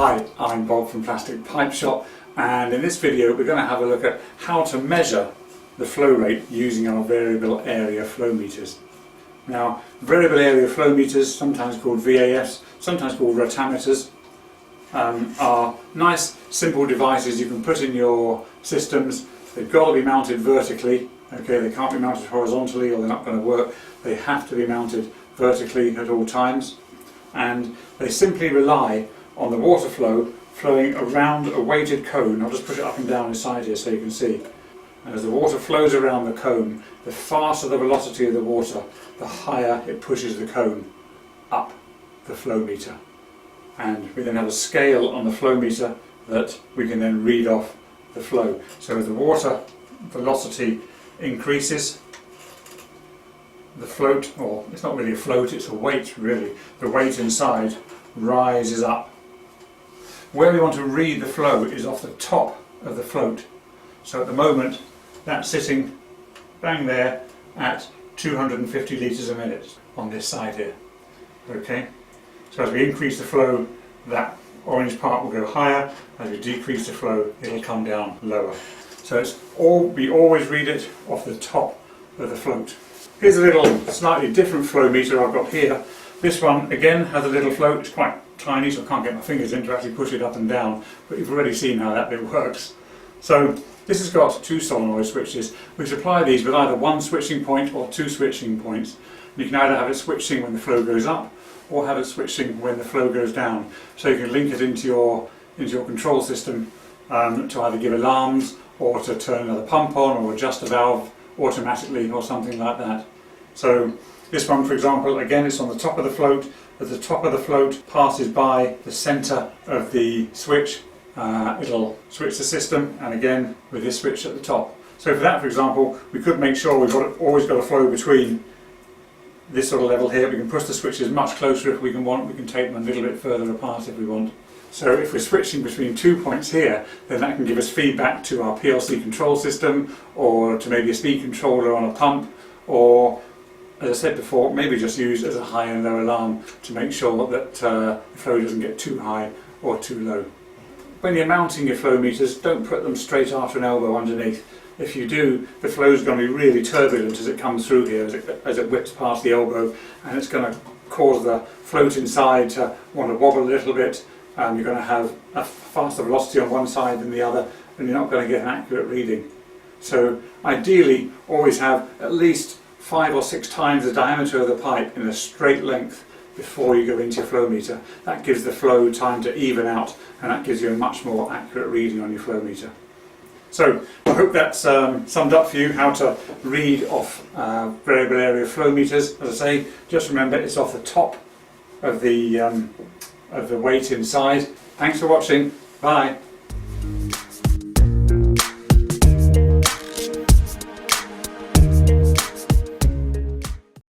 Hi, I'm Bob from Plastic Pipe Shop, and in this video we're going to have a look at how to measure the flow rate using our variable area flow meters. Now, variable area flow meters, sometimes called VAFs, sometimes called rotameters, are nice simple devices you can put in your systems. They've got to be mounted vertically, okay, they can't be mounted horizontally or they're not going to work. They have to be mounted vertically at all times, and they simply rely on the water flow flowing around a weighted cone. I'll just push it up and down inside here so you can see. And as the water flows around the cone, the faster the velocity of the water, the higher it pushes the cone up the flow meter. And we then have a scale on the flow meter that we can then read off the flow. So as the water velocity increases, the float, or it's not really a float, it's a weight really, the weight inside rises up. Where we want to read the flow is off the top of the float. So at the moment that's sitting bang there at 250 litres a minute on this side here. Okay, so as we increase the flow, that orange part will go higher. As we decrease the flow, it'll come down lower. So we always read it off the top of the float. Here's a little slightly different flow meter I've got here. This one again has a little float. It's quite tiny, so I can't get my fingers in to actually push it up and down, but you've already seen how that bit works. So this has got two solenoid switches. We supply these with either one switching point or two switching points. You can either have it switching when the flow goes up or have it switching when the flow goes down. So you can link it into your control system to either give alarms or to turn another pump on or adjust a valve automatically or something like that. So this one, for example, again, it's on the top of the float. As the top of the float passes by the centre of the switch, it'll switch the system, and again with this switch at the top. So for that, for example, we could make sure we've always got a flow between this sort of level here. We can push the switches much closer if we want. We can take them a little bit further apart if we want. So if we're switching between 2 points here, then that can give us feedback to our PLC control system, or to maybe a speed controller on a pump, or, as I said before, maybe just use as a high and low alarm to make sure that the flow doesn't get too high or too low. When you're mounting your flow meters, don't put them straight after an elbow underneath. If you do, the flow is going to be really turbulent as it comes through here, as it whips past the elbow, and it's going to cause the float inside to want to wobble a little bit. You're going to have a faster velocity on one side than the other, and you're not going to get an accurate reading. So ideally, always have at least 5 or 6 times the diameter of the pipe in a straight length before you go into your flow meter. That gives the flow time to even out, and that gives you a much more accurate reading on your flow meter. So I hope that's summed up for you how to read off variable area flow meters. As I say, just remember it's off the top of the weight inside. Thanks for watching. Bye.